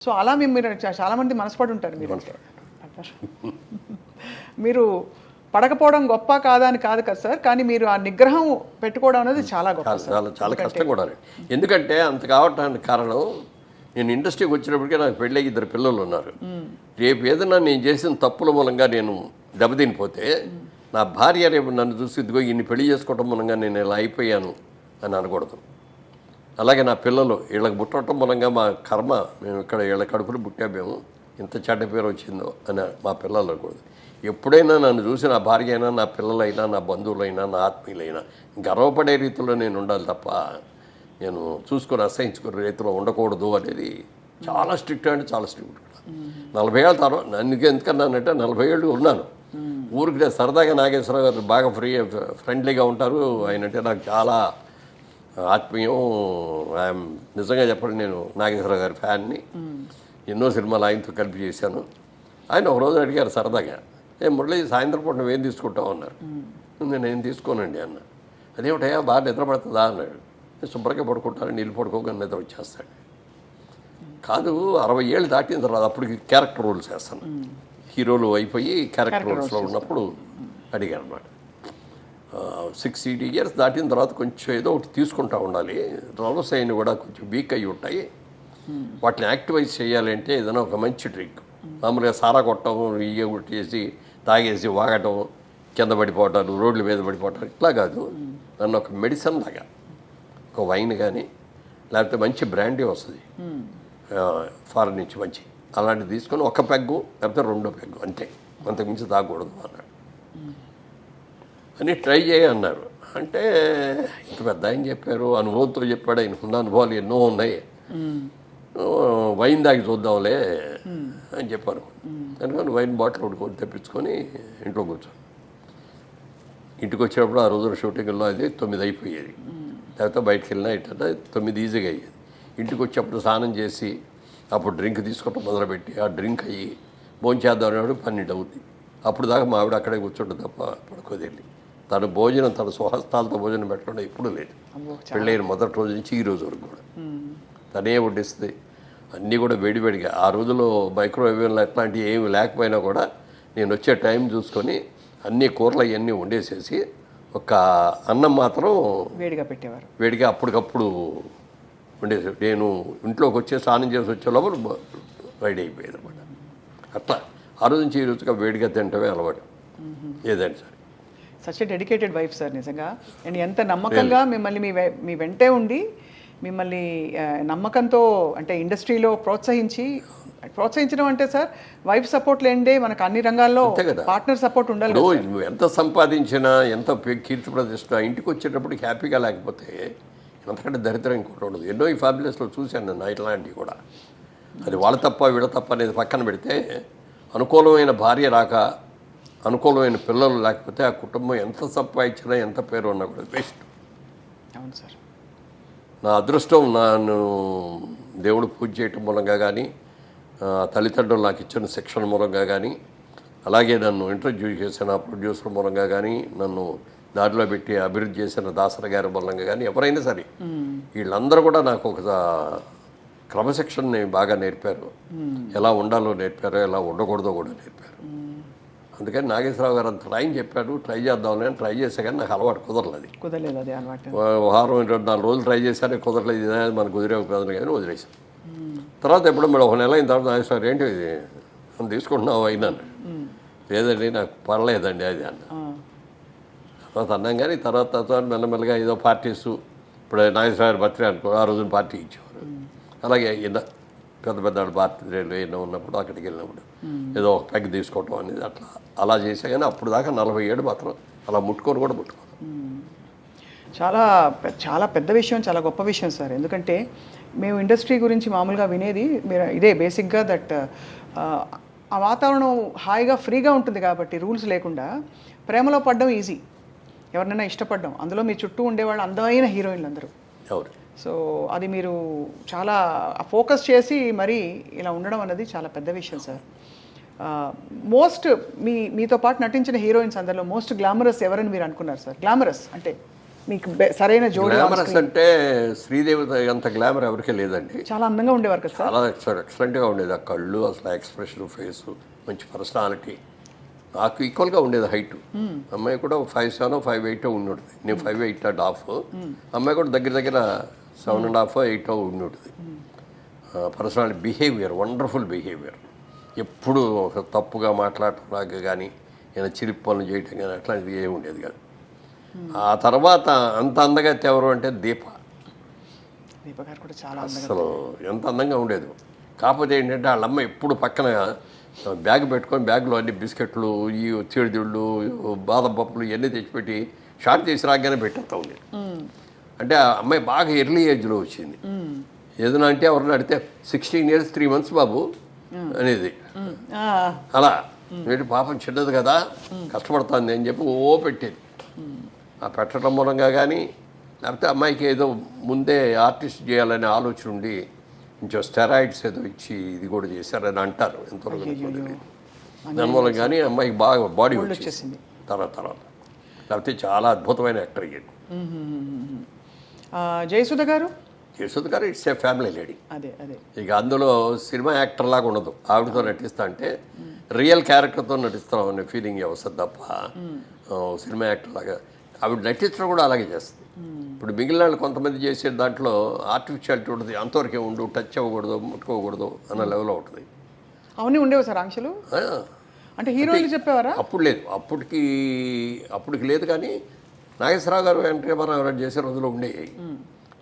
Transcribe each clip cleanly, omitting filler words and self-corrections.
So అలా మీరు చాలామంది మనసుపడి ఉంటారు మీరు మీరు పడకపోవడం గొప్ప కాదా అని కాదు కదా సార్, కానీ మీరు ఆ నిగ్రహం పెట్టుకోవడం అనేది చాలా గొప్ప. చాలా కష్టం కూడా. ఎందుకంటే అంత కావటానికి కారణం, నేను ఇండస్ట్రీకి వచ్చినప్పటికే నాకు పెళ్ళి 2 పిల్లలు ఉన్నారు. రేపు ఏదైనా నేను చేసిన తప్పుల మూలంగా నేను దెబ్బతినిపోతే నా భార్య రేపు నన్ను చూసి ఇదిగో ఇన్ని పెళ్లి చేసుకోవటం మూలంగా నేను ఇలా అయిపోయాను అని అనకూడదు. అలాగే నా పిల్లలు వీళ్ళకి పుట్టడం మూలంగా మా కర్మ, మేము ఇక్కడ వీళ్ళ కడుపులు పుట్టామేమో ఇంత చెడ్డ పేరు వచ్చిందో అని మా పిల్లలు అనకూడదు. ఎప్పుడైనా నన్ను చూసి నా భార్య అయినా, నా పిల్లలైనా, నా బంధువులైనా, నా ఆత్మీయులైనా గర్వపడే రీతిలో నేను ఉండాలి తప్ప నేను చూసుకొని అసహించుకునే రీతిలో ఉండకూడదు అనేది చాలా స్ట్రిక్ట్, అంటే చాలా స్ట్రిక్ట్. 40 ఏళ్ళ తర్వాత నన్ను ఎందుకన్నానంటే 40 ఏళ్ళు ఉన్నాను ఊరికి. సరదాగా నాగేశ్వరరావు గారు బాగా ఫ్రెండ్లీగా ఉంటారు. ఆయన అంటే నాకు చాలా ఆత్మీయం. ఐఎమ్ నిజంగా చెప్పండి, నేను నాగేశ్వరరావు గారి ఫ్యాన్ని. ఎన్నో సినిమాలు ఆయనతో కలిపి చేశాను. ఆయన ఒకరోజు అడిగారు సరదాగా, మురళి సాయంత్రం పూట నువ్వేం తీసుకుంటావు అన్నారు. నేను తీసుకోనండి అన్న. అదేమిటయా బాగా నిద్ర పడుతుందా అన్నాడు. నేను శుభ్రంగా పడుకుంటాను, నీళ్ళు పడుకోగానే నిద్ర వచ్చేస్తాడు. కాదు 60 ఏళ్ళు దాటిన తర్వాత అప్పటికి క్యారెక్టర్ రోల్స్ వేస్తాను. హీరోలు అయిపోయి క్యారెక్టర్ రోల్స్లో ఉన్నప్పుడు అడిగారు అన్నమాట. 60 ఇయర్స్ దాటిన తర్వాత కొంచెం ఏదో ఒకటి తీసుకుంటూ ఉండాలి. రోల్స్ అయిన కూడా కొంచెం వీక్ అయ్యి ఉంటాయి. వాటిని యాక్టివైజ్ చేయాలంటే ఏదైనా ఒక మంచి డ్రింక్, మామూలుగా సారా కొట్టడం, ఇయ్య కొట్టేసి తాగేసి వాగటం, కింద పడిపోవటాలు, రోడ్ల మీద పడిపోవటాలు ఇట్లా కాదు. నన్ను ఒక మెడిసిన్ లాగా ఒక వైన్ కానీ లేకపోతే మంచి బ్రాండీ వస్తుంది ఫారెన్ నుంచి మంచి, అలాంటివి తీసుకొని 1 పెగ్గు లేకపోతే 2 పెగ్గు అంతే, అంతకుమించి తాగకూడదు అన్నాడు. అని ట్రై చేయ అన్నారు. అంటే ఇంత పెద్ద ఆయన చెప్పారు, అనుభవంతో చెప్పాడు. ఆయన ఉన్న అనుభవాలు ఎన్నో ఉన్నాయి. వైన్ దాగి చూద్దాంలే అని చెప్పారు. అందుకని వైన్ బాటిల్ ఒకటి తెప్పించుకొని ఇంట్లో కూర్చొని, ఇంటికి వచ్చేటప్పుడు ఆ రోజున షూటింగ్లో అది 9 అయిపోయేది. లేకపోతే బయటకు వెళ్ళినా ఇట్లా 9 ఈజీగా అయ్యేది. ఇంటికి వచ్చేప్పుడు స్నానం చేసి అప్పుడు డ్రింక్ తీసుకోవటం మొదలుపెట్టి ఆ డ్రింక్ అయ్యి భోంచేద్దాం అనేవాడు 12 అవుతుంది. అప్పుడు దాకా మా ఆవిడ అక్కడే కూర్చుంటుంది తప్ప పడుకోదెళ్ళి. తన భోజనం, తన స్వహస్తాలతో భోజనం పెట్టడం ఎప్పుడూ లేదు. పెళ్ళైన మొదటి రోజు నుంచి ఈ రోజు వరకు కూడా తనే వడ్డిస్తుంది. అన్నీ కూడా వేడివేడిగా. ఆ రోజుల్లో మైక్రోవేవ్లో అట్లాంటివి ఏమి లేకపోయినా కూడా నేను వచ్చే టైం చూసుకొని అన్ని కూరలు అవన్నీ వండేసేసి ఒక అన్నం మాత్రం వేడిగా పెట్టేవారు. వేడిగా అప్పటికప్పుడు వండేసి నేను ఇంట్లోకి వచ్చే స్నానం చేసి వచ్చే లోపల రెడీ అయిపోయేది అనమాట. అట్లా ఆ రోజు నుంచి ఈ రోజుగా వేడిగా తింటమే అలవాటు ఏదండి sir. Such a dedicated wife sir నిజంగా. అండ్ ఎంత నమ్మకంగా మిమ్మల్ని మీ వెంటే ఉండి మిమ్మల్ని నమ్మకంతో అంటే ఇండస్ట్రీలో ప్రోత్సహించడం అంటే సార్ వైఫ్ సపోర్ట్ లేండే మనకు అన్ని రంగాల్లో పార్ట్నర్ సపోర్ట్ ఉండాలి. నువ్వు ఎంత సంపాదించినా, ఎంత కీర్తి ప్రతిష్ట, ఇంటికి వచ్చేటప్పటికి హ్యాపీగా లేకపోతే ఎంతకంటే దరిద్రం ఇంకోటి ఉండదు. ఎన్నో ఈ ఫ్యామిలీస్లో చూశాను నేను ఇట్లాంటివి కూడా. అది వాళ్ళ తప్ప వీళ్ళ తప్ప అనేది పక్కన పెడితే, అనుకూలమైన భార్య రాక, అనుకూలమైన పిల్లలు లేకపోతే ఆ కుటుంబం ఎంత సంపాదించినా, ఎంత పేరు ఉన్నా కూడా వేస్ట్. అవును సార్. నా అదృష్టం నన్ను దేవుడు పూజ చేయటం మూలంగా కానీ, తల్లిదండ్రులు నాకు ఇచ్చిన శిక్షణ మూలంగా కానీ, అలాగే నన్ను ఇంట్రడ్యూస్ చేసిన ప్రొడ్యూసర్ మూలంగా కానీ, నన్ను దారిలో పెట్టి అభివృద్ధి చేసిన దాసర గారి మూలంగా కానీ, ఎవరైనా సరే వీళ్ళందరూ కూడా నాకు ఒక క్రమశిక్షణని బాగా నేర్పారు. ఎలా ఉండాలో నేర్పారు, ఎలా ఉండకూడదో కూడా నేర్పారు. అందుకని నాగేశ్వరరావు గారు అంత టైం చెప్పాడు, ట్రై చేద్దామని అని ట్రై చేసే కానీ నాకు అలవాటు కుదరలేదు. అదే అలవాటు. వారం 24 రోజులు ట్రై చేశానే కుదరలేదు. మనకు కుదిరేకపోతుంది కానీ వదిలేసాం. తర్వాత ఎప్పుడు మేడం 1 నెల అయిన తర్వాత నాగేశ్వరరావు ఏంటి ఇది మనం తీసుకుంటున్నావు అయినాను. లేదండి నాకు పర్లేదండి అది అన్న. తర్వాత అన్నాం కానీ తర్వాత మెల్లమెల్లగా ఏదో పార్టీస్, ఇప్పుడు నాగేశ్వరరావు బర్త్డే అనుకో ఆ రోజున పార్టీ ఇచ్చేవారు. అలాగే పెద్ద బర్త్డేలు ఎన్నో ఉన్నప్పుడు అక్కడికి వెళ్ళినప్పుడు ఏదో ఒక పెగ్ తీసుకోవటం అనేది అలా చేసా. కానీ అప్పుడు దాకా 40 ఏళ్ళు మాత్రం అలా ముట్టుకోను. చాలా చాలా పెద్ద విషయం, చాలా గొప్ప విషయం సార్. ఎందుకంటే మేము ఇండస్ట్రీ గురించి మామూలుగా వినేది ఇదే బేసిక్గా దట్ ఆ వాతావరణం హాయిగా ఫ్రీగా ఉంటుంది కాబట్టి రూల్స్ లేకుండా ప్రేమలో పడడం ఈజీ, ఎవరినైనా ఇష్టపడడం. అందులో మీ చుట్టూ ఉండేవాళ్ళు అందమైన హీరోయిన్లు అందరూ. సో అది మీరు చాలా ఫోకస్ చేసి మరి ఇలా ఉండడం అన్నది చాలా పెద్ద విషయం సార్. మీతో పాటు నటించిన హీరోయిన్స్ అందరిలో మోస్ట్ గ్లామరస్ ఎవరని మీరు అనుకున్నారు సార్? గ్లామరస్ అంటే మీకు సరైన జోడి గ్లామరస్ అంటే శ్రీదేవి అంత గ్లామర్ ఎవరికీ లేదండి. చాలా అందంగా ఉండేవారు కదా సార్. చాలా ఎక్సలెంట్గా ఉండేది. ఆ కళ్ళు, అసలు ఎక్స్ప్రెషన్, ఫేసు, మంచి పర్సనాలిటీ. నాకు ఈక్వల్గా ఉండేది హైట్. అమ్మాయి కూడా 5'7", 5'8" ఉండి ఉంటుంది. నేను 5'8.5". అమ్మాయి కూడా దగ్గర దగ్గర 7.5, 8 ఉండి ఉంటుంది. Personality, behaviour, wonderful behaviour. ఎప్పుడు ఒక తప్పుగా మాట్లాడటం కానీ ఏదైనా చిలిపి పనులు చేయటం కానీ అట్లాంటిది ఏమి ఉండేది కాదు. ఆ తర్వాత అంత అందగత్తి ఎవరు అంటే దీప గారు కూడా చాలా అసలు ఎంత అందంగా ఉండేది. కాకపోతే ఏంటంటే వాళ్ళ అమ్మ ఎప్పుడు పక్కన బ్యాగ్ పెట్టుకొని బ్యాగ్లో అన్ని బిస్కెట్లు, ఈ చీడిదిళ్ళు, బాదం పప్పులు ఇవన్నీ తెచ్చిపెట్టి షార్ట్ చేసి రాగానే పెట్టేస్తా ఉండేది. అంటే ఆ అమ్మాయి బాగా ఎర్లీ ఏజ్లో వచ్చింది. ఏదైనా అంటే ఎవరిని అడిగితే 16 years 3 months బాబు అనేది. అలా వీటి పాపం చిన్నది కదా, కష్టపడుతుంది అని చెప్పి పెట్టేది. ఆ పెట్టడం మూలంగా కానీ లేకపోతే అమ్మాయికి ఏదో ముందే ఆర్టిస్ట్ చేయాలనే ఆలోచన ఉండి కొంచెం స్టెరాయిడ్స్ ఏదో ఇచ్చి ఇది కూడా చేశారని అంటారు. ఎంతవరకు తెలియదు. దానివల్ల కానీ అమ్మాయికి బాగా బాడీ వచ్చేసింది తర్వాత. లేకపోతే చాలా అద్భుతమైన యాక్టర్ అయ్యాడు. జయసుధ గారు ఇట్స్ ఏ ఫ్యామిలీ లేడీ. అదే అదే ఇక అందులో సినిమా యాక్టర్ లాగా ఉండదు. ఆవిడతో నటిస్తా అంటే రియల్ క్యారెక్టర్తో నటిస్తాం అనే ఫీలింగ్ వస్తుంది తప్ప సినిమా యాక్టర్ లాగా ఆవిడ నటించడం కూడా అలాగే చేస్తుంది. ఇప్పుడు మిగిలిన వాళ్ళు కొంతమంది చేసే దాంట్లో ఆర్టిఫిషియాలిటీ ఉంటుంది. అంతవరకే ఉండు, టచ్ అవ్వకూడదు, ముట్టుకోకూడదు అన్న లెవెల్లో ఉంటుంది. అవన్నీ ఉండేవి సార్ ఆంక్షలు. అంటే హీరోయిన్ చెప్పేవారా? అప్పుడు లేదు, అప్పటికి లేదు. కానీ నాగేశ్వరరావు గారు, వెంకటరామారావు గారు చేసే రోజుల్లో ఉండేవి.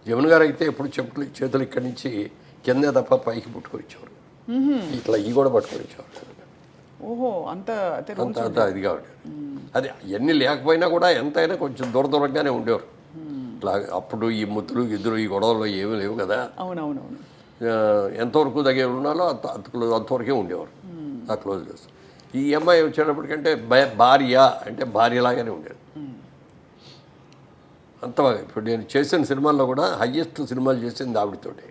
జమున గారు అయితే ఎప్పుడు చేతులు ఇక్కడి నుంచి కిందే తప్ప పైకి పుట్టుకొచ్చేవారు. ఇట్లా ఈ కూడా పట్టుకొచ్చేవారు. ఓహో, అంత అంత ఇదిగా ఉండేది. అది ఎన్ని లేకపోయినా కూడా ఎంతైనా కొంచెం దూరంగానే ఉండేవారు. ఇట్లా అప్పుడు ఈ ముద్దులు గిద్దులు ఈ గొడవలు ఏమీ లేవు కదా. అవునవునవును. ఎంతవరకు దగ్గర ఉన్నాలో అంతవరకే ఉండేవారు. ఆ క్లోజ్నెస్. ఈ అమ్మాయి వచ్చేటప్పటికంటే భార్య అంటే భార్యలాగానే ఉండేది. అంత బాగా. ఇప్పుడు నేను చేసిన సినిమాల్లో కూడా హయ్యెస్ట్ సినిమాలు చేసింది ఆవిడతోటే.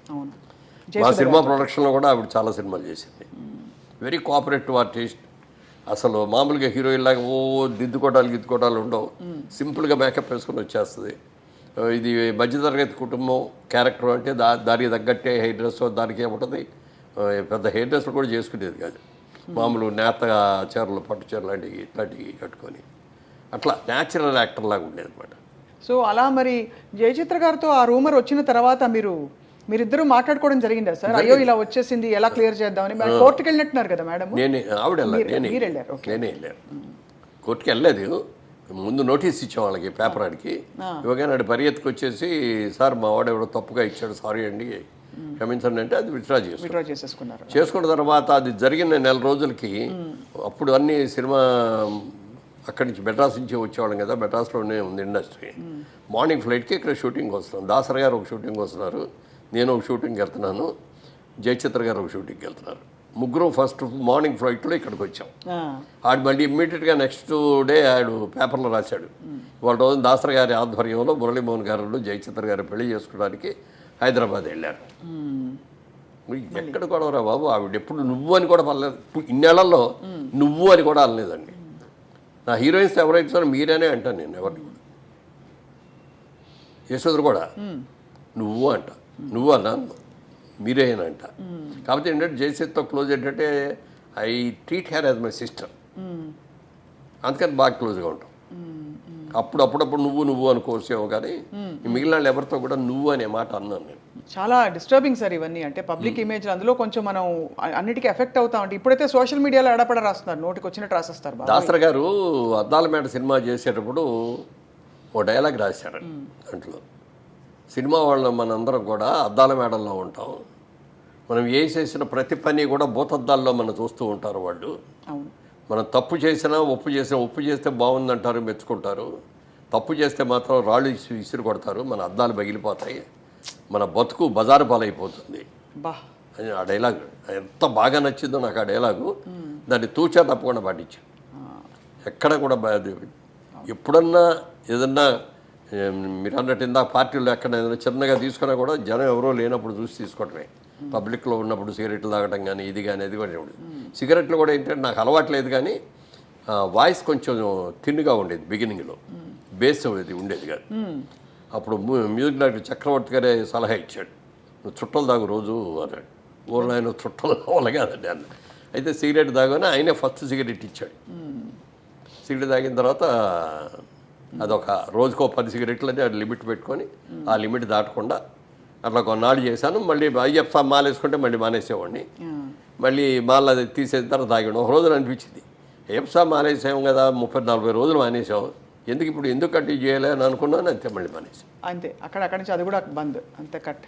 మా సినిమా ప్రొడక్షన్లో కూడా ఆవిడ చాలా సినిమాలు చేసింది. Very cooperative artist. అసలు మామూలుగా హీరోయిన్ లాగా గిద్దుకోటాలు ఉండవు. సింపుల్గా మేకప్ వేసుకొని వచ్చేస్తుంది. ఇది మధ్యతరగతి కుటుంబం క్యారెక్టర్ అంటే దానికి తగ్గట్టే హెయిర్ డ్రెస్ దానికి ఏముంటుంది. పెద్ద హెయిర్ డ్రెస్లు కూడా చేసుకునేది కాదు. మామూలు నేత చీరలు, పట్టు చీరలు లాంటివి ఇట్లాంటివి కట్టుకొని అట్లా న్యాచురల్ యాక్టర్ లాగా ఉండేది అనమాట. సో అలా మరి జయచిత్ర గారితో ఆ రూమర్ వచ్చిన తర్వాత మీరిద్దరూ మాట్లాడుకోవడం జరిగిందా సార్? అయ్యో ఇలా వచ్చేసింది, ఎలా క్లియర్ చేద్దామని. కోర్టుకి వెళ్ళినట్టున్నారు కదా మేడం? నేనే వెళ్ళాను. కోర్టుకి వెళ్ళలేదు. ముందు నోటీస్ ఇచ్చాం వాళ్ళకి, పేపర్ ఆడికి. ఇవ్వగానే ఆడు పరిగెత్తుకు వచ్చేసి, సార్ మా వాడు ఎవడో తప్పుగా ఇచ్చాడు, సారీ అండి క్షమించండి అంటే అది విత్డ్రా చేసుకున్నారు. చేసుకున్న తర్వాత అది జరిగిన 4 రోజులకి అప్పుడు అన్ని సినిమా అక్కడి నుంచి మెడ్రాస్ నుంచి వచ్చేవాళ్ళం కదా. మెడ్రాస్లోనే ఉంది ఇండస్ట్రీ. మార్నింగ్ ఫ్లైట్కి ఇక్కడ షూటింగ్ వస్తున్నాం. దాసరి గారు ఒక షూటింగ్ వస్తున్నారు, నేను ఒక షూటింగ్కి వెళ్తున్నాను, జయచిత్ర గారు ఒక షూటింగ్కి వెళ్తున్నారు. ముగ్గురు ఫస్ట్ మార్నింగ్ ఫ్లైట్లో ఇక్కడికి వచ్చాం. ఆడు మళ్ళీ ఇమ్మీడియట్గా నెక్స్ట్ డే ఆడు పేపర్లో రాశాడు, వాళ్ళ రోజు దాసరి గారి ఆధ్వర్యంలో మురళీమోహన్ గారు జయచిత్ర గారు పెళ్లి చేసుకోవడానికి హైదరాబాద్ వెళ్ళారు. ఎక్కడ కూడా బాబు, ఆవిడ ఎప్పుడు నువ్వు అని కూడా పర్లేదు. ఇన్నేళ్లలో నువ్వు అని కూడా అనలేదండి. నా హీరోయిన్స్ ఎవరైతే సార్ మీరేనే అంటాను నేను. ఎవరిని కూడా యశోదరు కూడా నువ్వు అంట, నువ్వు అన్నా మీరేనంట. కాబట్టి ఏంటంటే జయసేత్తో క్లోజ్ ఏంటంటే I treat her as my sister. అందుకని బాగా క్లోజ్గా ఉంటాం. అప్పుడప్పుడు నువ్వు అనుకోవచ్చేమో, కానీ మిగిలిన వాళ్ళు ఎవరితో కూడా నువ్వు అనే మాట అన్నాను నేను. చాలా డిస్టర్బింగ్ సార్ ఇవన్నీ. అంటే పబ్లిక్ ఇమేజ్ అందులో కొంచెం మనం అన్నిటికీ ఎఫెక్ట్ అవుతా ఉంటాం. ఇప్పుడైతే సోషల్ మీడియాలో ఎడపడ రాస్తున్నారు, నోటికి వచ్చినట్టు రాసేస్తారు. దాసరి గారు అద్దాల మేడ సినిమా చేసేటప్పుడు ఓ డైలాగ్ రాశారు. దాంట్లో సినిమా వాళ్ళు మనందరం కూడా అద్దాల మేడల్లో ఉంటాం, మనం చేసిన ప్రతి పని కూడా భూతద్దాల్లో మనం చూస్తూ ఉంటారు వాళ్ళు. మనం తప్పు చేసినా ఒప్పు చేస్తే బాగుందంటారు, మెచ్చుకుంటారు. తప్పు చేస్తే మాత్రం రాళ్ళు విసిరి కొడతారు, మన అద్దాలు పగిలిపోతాయి, మన బతుకు బజారు పాలైపోతుంది అని ఆ డైలాగ్ ఎంత బాగా నచ్చిందో నాకు. ఆ డైలాగు దాన్ని తూచా తప్పకుండా పాటించాను. ఎక్కడ కూడా ఎప్పుడన్నా ఏదన్నా మీరు అన్నట్టు ఇందాక పార్టీలో ఎక్కడ ఏదైనా చిన్నగా తీసుకున్నా కూడా జనం ఎవరో లేనప్పుడు చూసి తీసుకోవటమే. పబ్లిక్లో ఉన్నప్పుడు సిగరెట్లు తాగటం కానీ ఇది కానీ అది కూడా ఉండేది. సిగరెట్లు కూడా ఏంటంటే నాకు అలవాటు లేదు, కానీ వాయిస్ కొంచెం థిన్గా ఉండేది బిగినింగ్లో. బేస్ అది ఉండేది కాదు. అప్పుడు మ్యూజిక్ డైరెక్టర్ చక్రవర్తి గారే సలహా ఇచ్చాడు, నువ్వు చుట్టలు తాగు రోజు అన్నాడు. ఊళ్ళో ఆయన చుట్టలు వాళ్ళ కాదండి అన్న. అయితే సిగరెట్ తాగానే ఆయనే ఫస్ట్ సిగరెట్ ఇచ్చాడు. సిగరెట్ తాగిన తర్వాత అదొక రోజుకో 10 సిగరెట్లు అని లిమిట్ పెట్టుకొని ఆ లిమిట్ దాటకుండా అట్లా కొన్నాళ్ళు చేశాను. మళ్ళీ అయ్యప్ప మాల వేసుకుంటే మళ్ళీ మానేసేవాడిని. మళ్ళీ మాల అది తీసేసిన తర్వాత తాగాడు. ఒక రోజున అనిపించింది, అయ్యప్ప మానేసాం కదా, 30-40 రోజులు మానేసాం, ఎందుకు ఇప్పుడు ఎందుకు కంటిన్యూ చేయాలి అని అనుకున్నాను. అంతే మళ్ళీ మానేసాం. అంతే అక్కడి నుంచి అది కూడా బంద్, అంతే కట్.